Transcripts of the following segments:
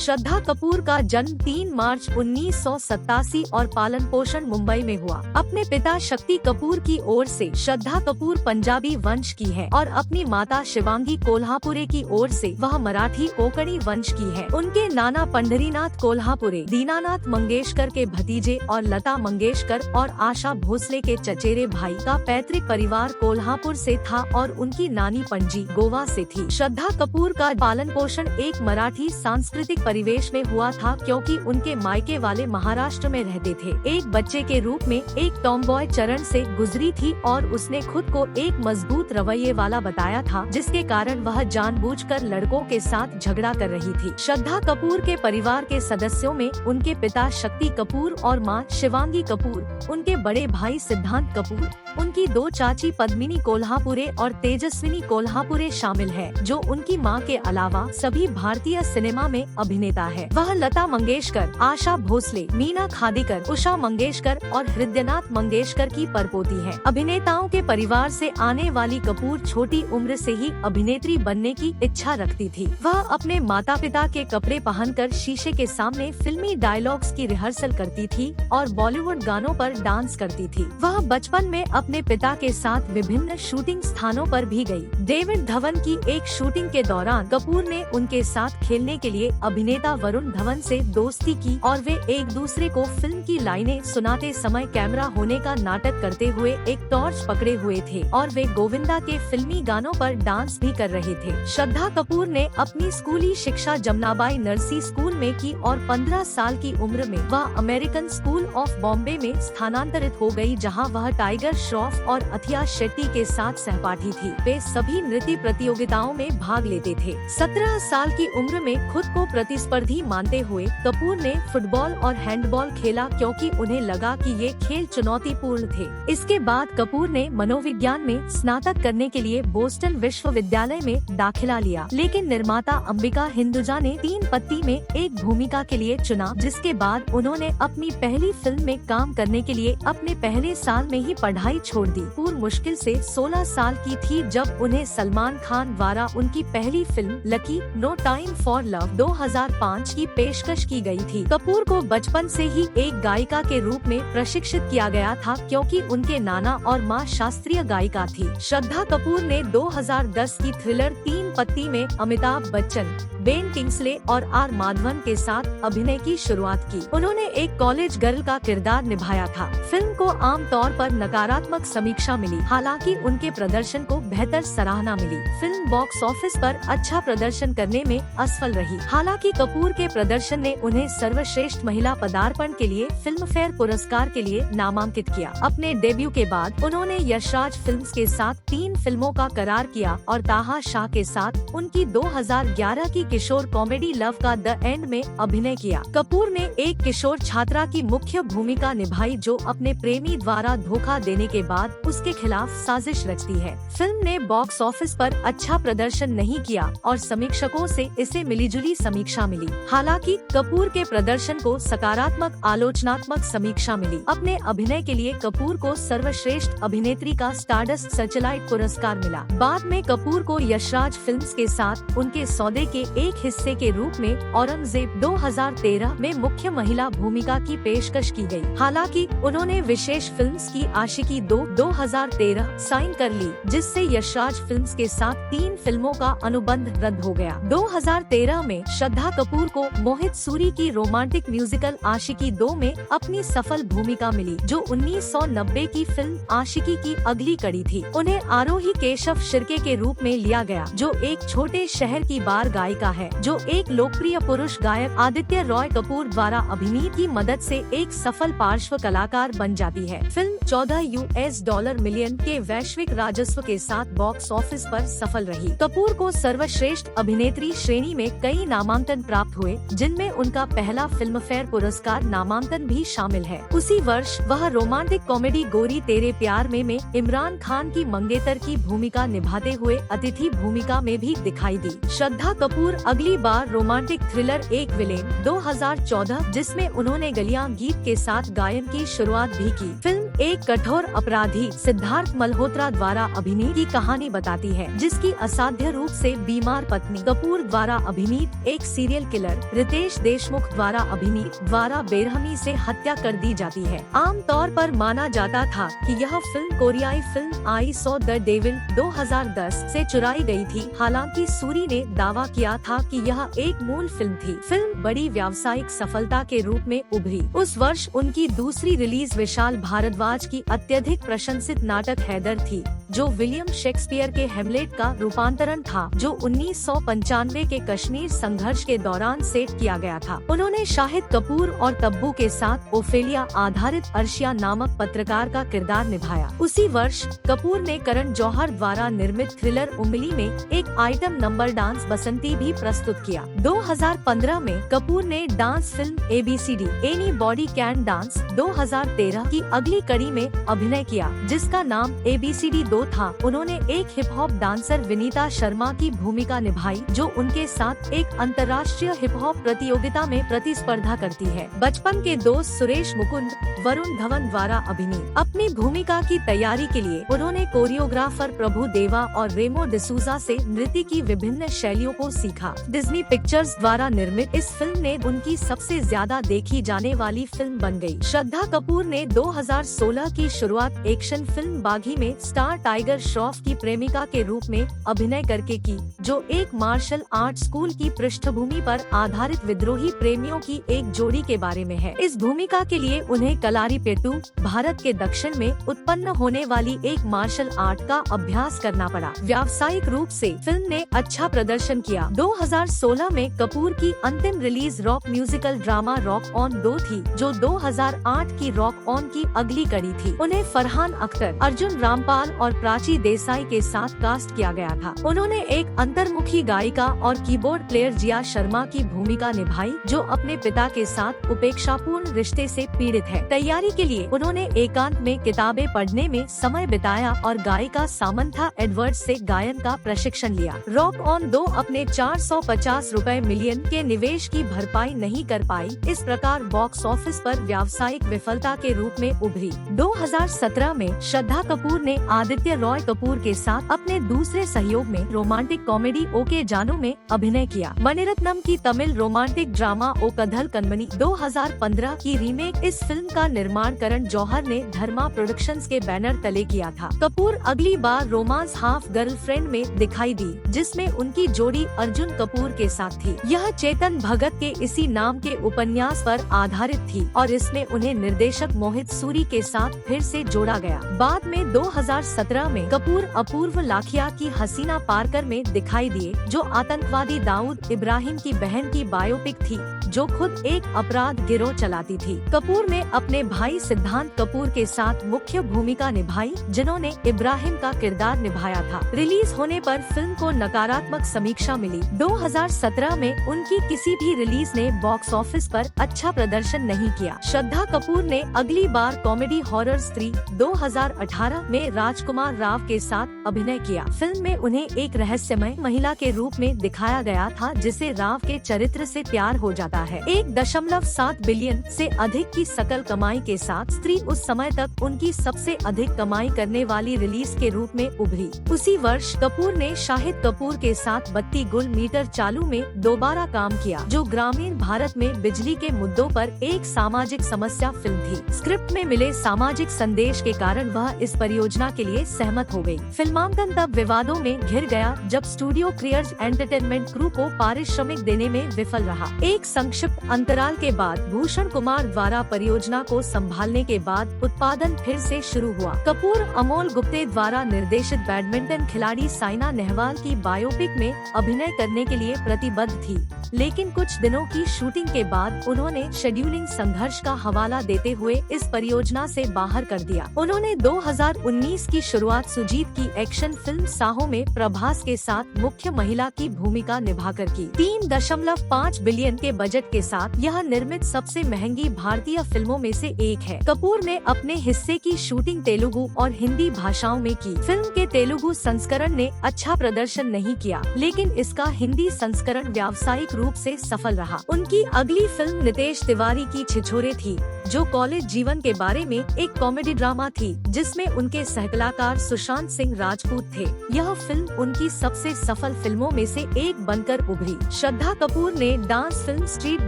श्रद्धा कपूर का जन्म 3 मार्च 1987 और पालन पोषण मुंबई में हुआ। अपने पिता शक्ति कपूर की ओर से श्रद्धा कपूर पंजाबी वंश की है और अपनी माता शिवांगी कोल्हापुरे की ओर से वह मराठी कोंकणी वंश की है। उनके नाना पंढरीनाथ कोल्हापुरे दीनानाथ मंगेशकर के भतीजे और लता मंगेशकर और आशा भोसले के चचेरे भाई का पैतृक परिवार कोल्हापुर से था और उनकी नानी पणजी गोवा से थी। श्रद्धा कपूर का पालन पोषण एक मराठी सांस्कृतिक परिवेश में हुआ था क्योंकि उनके मायके वाले महाराष्ट्र में रहते थे। एक बच्चे के रूप में एक टॉमबॉय चरण से गुजरी थी और उसने खुद को एक मजबूत रवैये वाला बताया था, जिसके कारण वह जानबूझकर लड़कों के साथ झगड़ा कर रही थी। श्रद्धा कपूर के परिवार के सदस्यों में उनके पिता शक्ति कपूर और मां शिवांगी कपूर, उनके बड़े भाई सिद्धांत कपूर, उनकी 2 चाची पद्मिनी कोल्हापुरे और तेजस्विनी कोल्हापुरे शामिल है, जो उनकी मां के अलावा सभी भारतीय सिनेमा में अभिनेता है। वह लता मंगेशकर, आशा भोसले, मीना खादिकर, उषा मंगेशकर और हृदयनाथ मंगेशकर की परपोती है। अभिनेताओं के परिवार से आने वाली कपूर छोटी उम्र से ही अभिनेत्री बनने की इच्छा रखती थी। वह अपने माता पिता के कपड़े पहनकर शीशे के सामने फिल्मी डायलॉग्स की रिहर्सल करती थी और बॉलीवुड गानों पर डांस करती थी। वह बचपन में अपने पिता के साथ विभिन्न शूटिंग स्थानों पर भी गई। डेविड धवन की एक शूटिंग के दौरान कपूर ने उनके साथ खेलने के लिए अभिनेता वरुण धवन से दोस्ती की और वे एक दूसरे को फिल्म की लाइनें सुनाते समय कैमरा होने का नाटक करते हुए एक टॉर्च पकड़े हुए थे और वे गोविंदा के फिल्मी गानों पर डांस भी कर रहे थे। श्रद्धा कपूर ने अपनी स्कूली शिक्षा जमनाबाई नरसी स्कूल में की और 15 साल की उम्र में वह अमेरिकन स्कूल ऑफ बॉम्बे में स्थानांतरित हो गई, जहां वह टाइगर श्रॉफ और अथिया शेट्टी के साथ सहपाठी थी। वे सभी नृत्य प्रतियोगिताओं में भाग लेते थे। 17 साल की उम्र में खुद को प्रतिस्पर्धी मानते हुए कपूर ने फुटबॉल और हैंडबॉल खेला क्योंकि उन्हें लगा कि ये खेल चुनौतीपूर्ण थे। इसके बाद कपूर ने मनोविज्ञान में स्नातक करने के लिए बोस्टन विश्वविद्यालय में दाखिला लिया, लेकिन निर्माता अंबिका हिंदुजा ने 3 पत्ती में एक भूमिका के लिए चुना, जिसके बाद उन्होंने अपनी पहली फिल्म में काम करने के लिए अपने पहले साल में ही पढ़ाई छोड़ दी। कपूर मुश्किल से 16 साल की थी जब उन्हें सलमान खान द्वारा उनकी पहली film lucky no time for love 2005 की पेशकश की गई थी। कपूर को बचपन से ही एक गायिका के रूप में प्रशिक्षित किया गया था क्योंकि उनके नाना और मां शास्त्रीय गायिका थी। श्रद्धा कपूर ने 2010 की थ्रिलर 3 पत्ती में अमिताभ बच्चन, बेन किंग्सले और आर माधवन के साथ अभिनय की शुरुआत की। उन्होंने एक कॉलेज गर्ल का किरदार निभाया था। फिल्म को आम तौर पर नकारात्मक समीक्षा मिली, हालांकि उनके प्रदर्शन को बेहतर सराहना मिली। फिल्म बॉक्स ऑफिस पर अच्छा प्रदर्शन करने में असफल रही। हालांकि कपूर के प्रदर्शन ने उन्हें सर्वश्रेष्ठ महिला पदार्पण के लिए फिल्म फेयर पुरस्कार के लिए नामांकित किया। अपने डेब्यू के बाद उन्होंने यशराज फिल्म्स के साथ 3 फिल्मों का करार किया और ताहा शाह के साथ उनकी 2011 की किशोर कॉमेडी लव का द एंड में अभिनय किया। कपूर ने एक किशोर छात्रा की मुख्य भूमिका निभाई जो अपने प्रेमी द्वारा धोखा देने के बाद उसके खिलाफ साजिश रचती है। फिल्म ने बॉक्स ऑफिस पर अच्छा प्रदर्शन नहीं किया और समीक्षकों से इसे मिलीजुली समीक्षा मिली। हालांकि कपूर के प्रदर्शन को सकारात्मक आलोचनात्मक समीक्षा मिली। अपने अभिनय के लिए कपूर को सर्वश्रेष्ठ अभिनेत्री का स्टारडस्ट सर्चलाइट पुरस्कार मिला। बाद में कपूर को यशराज फिल्म्स के साथ उनके सौदे के एक हिस्से के रूप में औरंगजेब 2013 में मुख्य महिला भूमिका की पेशकश की गई। हालांकि उन्होंने विशेष फिल्म्स की आशिकी 2013 साइन कर ली, जिससे यशराज फिल्म्स के साथ 3 फिल्मों का अनुबंध रद्द हो गया। 2013 में श्रद्धा कपूर को मोहित सूरी की रोमांटिक म्यूजिकल आशिकी 2 में अपनी सफल भूमिका मिली, जो 1990 की फिल्म आशिकी की अगली कड़ी थी। उन्हें आरोही केशव शिर्के के रूप में लिया गया, जो एक छोटे शहर की बार गायिका है, जो एक लोकप्रिय पुरुष गायक आदित्य रॉय कपूर द्वारा अभिनीत की मदद से एक सफल पार्श्व कलाकार बन जाती है। फिल्म $14 मिलियन के वैश्विक राजस्व के साथ बॉक्स ऑफिस पर सफल रही। कपूर को सर्वश्रेष्ठ अभिनेत्री श्रेणी में कई नामांकन प्राप्त हुए, जिनमें उनका पहला फिल्म फेयर पुरस्कार नामांकन भी शामिल है। उसी वर्ष वह रोमांटिक कॉमेडी गोरी तेरे प्यार में इमरान खान की मंगेतर की भूमिका निभाते हुए अतिथि भूमिका में भी दिखाई दी। श्रद्धा कपूर अगली बार रोमांटिक थ्रिलर एक विलेन 2014, जिसमें उन्होंने गलियां गीत के साथ गायन की शुरुआत भी की। फिल्म एक कठोर अपराधी सिद्धार्थ मल्होत्रा द्वारा अभिनीत की कहानी बताती है, जिसकी असाध्य रूप से बीमार पत्नी कपूर द्वारा अभिनीत एक सीरियल किलर रितेश देशमुख द्वारा अभिनीत द्वारा बेरहमी से हत्या कर दी जाती है। आम तौर पर माना जाता था कि यह फिल्म कोरियाई film I saw the devil 2010 से चुराई गई थी। हालांकि सूरी ने दावा किया था कि यह एक मूल फिल्म थी। फिल्म बड़ी व्यावसायिक सफलता के रूप में उभरी। उस वर्ष उनकी दूसरी रिलीज विशाल भारद्वाज की अत्यधिक प्रशंसित नाटक हैदर थी, जो विलियम शेक्सपियर के हेमलेट का रूपांतरण था, जो 1995 के कश्मीर संघर्ष के दौरान सेट किया गया था। उन्होंने शाहिद कपूर और तब्बू के साथ ओफेलिया आधारित अर्शिया नामक पत्रकार का किरदार निभाया। उसी वर्ष कपूर ने करण जौहर द्वारा निर्मित थ्रिलर उंगली में एक आइटम नंबर डांस बसंती भी प्रस्तुत किया। 2015 में कपूर ने dance film ABCD any body can dance 2013 की अगली कड़ी में अभिनय किया, जिसका नाम ABCD 2 था। उन्होंने एक hip hop dancer Vinita Sharma की भूमिका निभाई, जो उनके साथ एक अंतर्राष्ट्रीय हिप हॉप प्रतियोगिता में प्रतिस्पर्धा करती है। बचपन के दोस्त सुरेश मुकुंद वरुण धवन द्वारा अभिनीत अपनी भूमिका की तैयारी के लिए उन्होंने कोरियोग्राफर प्रभु देवा और रेमो डिसूजा से नृत्य की विभिन्न शैलियों को सीखा। डिज्नी पिक्चर्स द्वारा निर्मित इस फिल्म ने उनकी सबसे ज्यादा देखी जाने वाली फिल्म बन गई। श्रद्धा कपूर ने 2016 की शुरुआत एक्शन फिल्म बागी में स्टार टाइगर श्रॉफ की प्रेमिका के रूप में अभिनय करके की, जो एक मार्शल आर्ट स्कूल की पृष्ठभूमि पर आधारित विद्रोही प्रेमियों की एक जोड़ी के बारे में है। इस भूमिका के लिए उन्हें कलारीपेट्टू, भारत के दक्षिण में उत्पन्न होने वाली एक मार्शल आर्ट का अभ्यास करना पड़ा। व्यावसायिक रूप से फिल्म ने अच्छा प्रदर्शन किया। 2016 में कपूर की अंतिम release rock musical drama rock on 2 थी, जो 2008 की रॉक ऑन की अगली कड़ी थी। उन्हें फरहान अख्तर, अर्जुन रामपाल और प्राची देसाई के साथ कास्ट किया गया था। उन्होंने एक अंतर्मुखी गायिका और कीबोर्ड प्लेयर जिया शर्मा की भूमिका निभाई, जो अपने पिता के साथ उपेक्षापूर्ण रिश्ते से पीड़ित है। तैयारी के लिए उन्होंने एकांत में किताबें पढ़ने में समय बिताया और गायिका सामंथा एडवर्ड्स से गायन का प्रशिक्षण लिया। रॉक ऑन 2 अपने 450 मिलियन के निवेश की भरपाई नहीं कर पाई। इस प्रकार बॉक्स ऑफिस पर व्यावसायिक विफलता के रूप में उभरी। 2017 में श्रद्धा कपूर ने आदित्य रॉय कपूर के साथ अपने दूसरे सहयोग में रोमांटिक कॉमेडी ओके जानू में अभिनय किया। मणिरत्नम की तमिल रोमांटिक ड्रामा ओ कथल कन्मनी 2015 की रीमेक इस फिल्म का निर्माण करण जौहर ने धर्मा प्रोडक्शंस के बैनर तले किया था। कपूर अगली बार रोमांस हाफ गर्लफ्रेंड में दिखाई दी, जिसमें उनकी जोड़ी अर्जुन कपूर के साथ थी। यह चेतन भगत के इसी नाम के उपन्यास पर आधारित थी और इसमें उन्हें निर्देशक मोहित सूरी के साथ फिर से जोड़ा गया। बाद में 2017 में कपूर अपूर्व लाखिया की हसीना पारकर में दिखाई दिए, जो आतंकवादी दाऊद इब्राहिम की बहन की बायोपिक थी, जो खुद एक अपराध गिरोह चलाती थी। कपूर ने अपने भाई सिद्धांत कपूर के साथ मुख्य भूमिका निभाई, जिन्होंने इब्राहिम का किरदार निभाया था। रिलीज होने पर फिल्म को नकारात्मक समीक्षा मिली। 2017 में उनकी किसी भी रिलीज ने बॉक्स ऑफिस पर अच्छा प्रदर्शन नहीं किया। श्रद्धा कपूर ने अगली बार कॉमेडी हॉरर स्त्री 2018 में राजकुमार राव के साथ अभिनय किया। फिल्म में उन्हें एक रहस्यमय महिला के रूप में दिखाया गया था, जिसे राव के चरित्र से प्यार हो जाता है। 1.7 बिलियन से अधिक की सकल कमाई के साथ स्त्री उस समय तक उनकी सबसे अधिक कमाई करने वाली रिलीज के रूप में उभरी। उसी वर्ष कपूर ने शाहिद कपूर के साथ बत्ती गुल मीटर चालू में दोबारा काम किया, जो ग्रामीण भारत में बिजली के मुद्दों पर एक सामाजिक समस्या फिल्म थी। स्क्रिप्ट में मिले सामाजिक संदेश के कारण वह इस परियोजना के लिए सहमत हो गयी। फिल्मांकन तब विवादों में घिर गया जब स्टूडियो क्रिएर्स एंटरटेनमेंट क्रू को पारिश्रमिक देने में विफल रहा। एक संक्षिप्त अंतराल के बाद भूषण कुमार द्वारा परियोजना को संभालने के बाद उत्पादन फिर से शुरू हुआ। कपूर अमोल गुप्ते द्वारा निर्देशित बैडमिंटन खिलाड़ी साइना नेहवाल की बायोपिक में अभिनय करने के लिए प्रतिबद्ध थी, लेकिन कुछ दिनों की शूटिंग के बाद उन्होंने शेड्यूलिंग संघर्ष का हवाला देते हुए इस परियोजना से बाहर कर दिया। उन्होंने 2019 की शुरुआत शुरुआत सुजीत की एक्शन फिल्म साहो में प्रभास के साथ मुख्य महिला की भूमिका निभाकर की। 3.5 बिलियन के बजट के साथ यह निर्मित सबसे महंगी भारतीय फिल्मों में से एक है। कपूर ने अपने हिस्से की शूटिंग तेलुगु और हिंदी भाषाओं में की। फिल्म के तेलुगु संस्करण ने अच्छा प्रदर्शन नहीं किया, लेकिन इसका हिंदी संस्करण व्यावसायिक रूप से सफल रहा। उनकी अगली फिल्म नितेश तिवारी की छिछोरे थी, जो कॉलेज जीवन के बारे में एक कॉमेडी ड्रामा थी, जिसमें उनके सहकलाकार सुशांत सिंह राजपूत थे। यह फिल्म उनकी सबसे सफल फिल्मों में से एक बनकर उभरी। श्रद्धा कपूर ने dance film street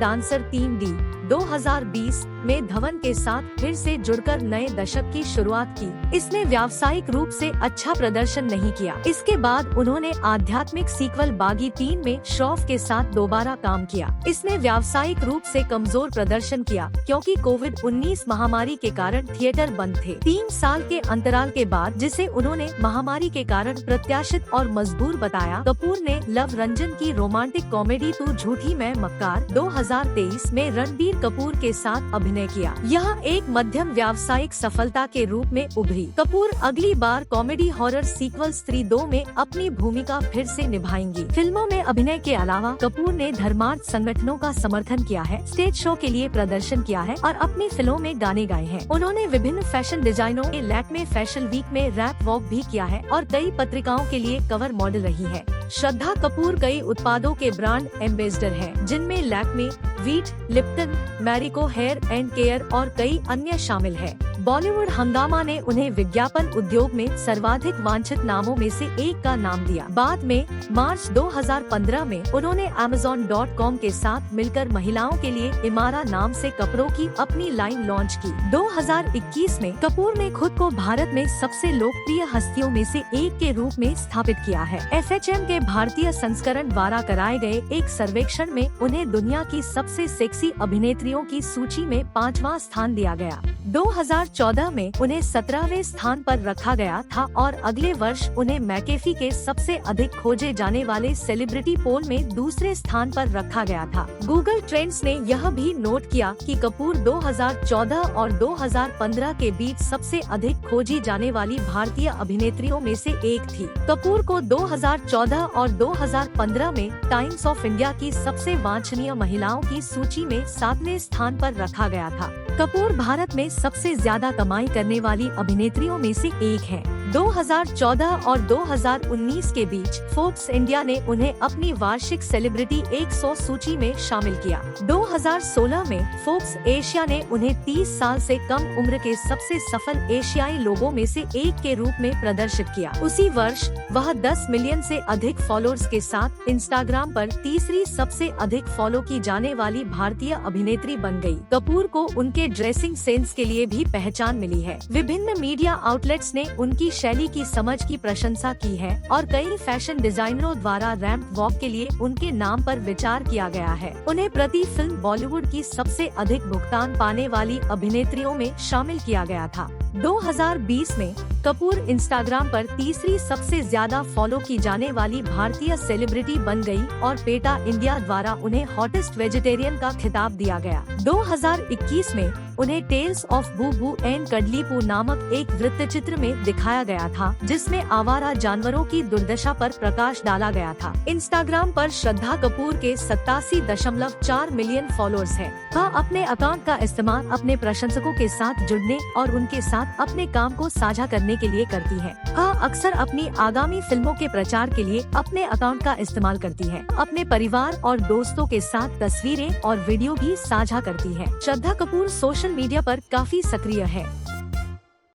dancer 3D 2020 में धवन के साथ फिर से जुड़कर नए दशक की शुरुआत की। इसने व्यावसायिक रूप से अच्छा प्रदर्शन नहीं किया। इसके बाद उन्होंने आध्यात्मिक सीक्वल बागी 3 में श्रॉफ के साथ दोबारा काम किया। इसने व्यावसायिक रूप से कमजोर प्रदर्शन किया, क्योंकि कोविड-19 महामारी के कारण थिएटर बंद थे। 3 साल के अंतराल के बाद, जिसे उन्होंने महामारी के कारण प्रत्याशित और मजबूर बताया, कपूर ने लव रंजन की रोमांटिक कॉमेडी तू झूठी मैं मक्कार 2023 में रणबीर कपूर के साथ अभिनय किया। यह एक मध्यम व्यावसायिक सफलता के रूप में उभरी। कपूर अगली बार कॉमेडी हॉरर सीक्वल स्त्री 2 में अपनी भूमिका फिर से निभाएंगी। फिल्मों में अभिनय के अलावा कपूर ने धर्मार्थ संगठनों का समर्थन किया है, स्टेज शो के लिए प्रदर्शन किया है और अपनी फिल्मों में गाने गाए हैं। उन्होंने विभिन्न फैशन डिजाइनों के लैक्मे फैशन वीक में रैप वॉक भी किया है और कई पत्रिकाओं के लिए कवर मॉडल रही है। श्रद्धा कपूर कई उत्पादों के ब्रांड एम्बेसडर हैं, जिनमें Lakme, Veet, Lipton, Marico hair and care और कई अन्य शामिल है। बॉलीवुड हंगामा ने उन्हें विज्ञापन उद्योग में सर्वाधिक वांछित नामों में से एक का नाम दिया। बाद में मार्च 2015 में उन्होंने Amazon.com के साथ मिलकर महिलाओं के लिए इमारा नाम से कपड़ों की अपनी लाइन लॉन्च की। 2021 में कपूर ने खुद को भारत में सबसे लोकप्रिय हस्तियों में से एक के रूप में स्थापित किया है। FHM के भारतीय संस्करण द्वारा कराए गए एक सर्वेक्षण में उन्हें दुनिया की सबसे सेक्सी अभिनेत्रियों की सूची में 5वां स्थान दिया गया। 2014 में उन्हें 17वें स्थान पर रखा गया था और अगले वर्ष उन्हें मैकेफी के सबसे अधिक खोजे जाने वाले सेलिब्रिटी पोल में दूसरे स्थान पर रखा गया था। गूगल ट्रेंड्स ने यह भी नोट किया कि कपूर 2014 और 2015 के बीच सबसे अधिक खोजी जाने वाली भारतीय अभिनेत्रियों में से एक थी। कपूर को 2014 और 2015 में टाइम्स ऑफ इंडिया की सबसे वांछनीय महिलाओं की सूची में 7वें स्थान पर रखा गया था। कपूर भारत में सबसे ज्यादा कमाई करने वाली अभिनेत्रियों में से एक है। 2014 और 2019 के बीच फोर्ब्स इंडिया ने उन्हें अपनी वार्षिक सेलिब्रिटी 100 सूची में शामिल किया। 2016 में फोर्ब्स एशिया ने उन्हें 30 साल से कम उम्र के सबसे सफल एशियाई लोगों में से एक के रूप में प्रदर्शित किया। उसी वर्ष वह 10 मिलियन से अधिक फॉलोअर्स के साथ इंस्टाग्राम पर तीसरी सबसे अधिक फॉलो की जाने वाली भारतीय अभिनेत्री बन गई। कपूर को उनके ड्रेसिंग सेंस के लिए भी पहचान मिली है। विभिन्न मीडिया आउटलेट्स ने उनकी शैली की समझ की प्रशंसा की है और कई फैशन डिजाइनरों द्वारा रैंप वॉक के लिए उनके नाम पर विचार किया गया है। उन्हें प्रति फिल्म बॉलीवुड की सबसे अधिक भुगतान पाने वाली अभिनेत्रियों में शामिल किया गया था। 2020 में कपूर इंस्टाग्राम पर तीसरी सबसे ज्यादा फॉलो की जाने वाली भारतीय सेलिब्रिटी बन गई और पेटा इंडिया द्वारा उन्हें हॉटेस्ट वेजिटेरियन का खिताब दिया गया। 2021 में उन्हें टेल्स ऑफ बू बू एंड कडलीपू नामक एक वृत्तचित्र में दिखाया गया था, जिसमें आवारा जानवरों की दुर्दशा पर प्रकाश डाला गया था। इंस्टाग्राम पर श्रद्धा कपूर के 87.4 मिलियन फॉलोअर्स हैं। वह अपने अकाउंट का इस्तेमाल अपने प्रशंसकों के साथ जुड़ने और उनके साथ अपने काम को साझा करने के लिए करती है। वह अक्सर अपनी आगामी फिल्मों के प्रचार के लिए अपने अकाउंट का इस्तेमाल करती है। अपने परिवार और दोस्तों के साथ तस्वीरें और वीडियो भी साझा करती है। श्रद्धा कपूर सोशल मीडिया पर काफी सक्रिय है।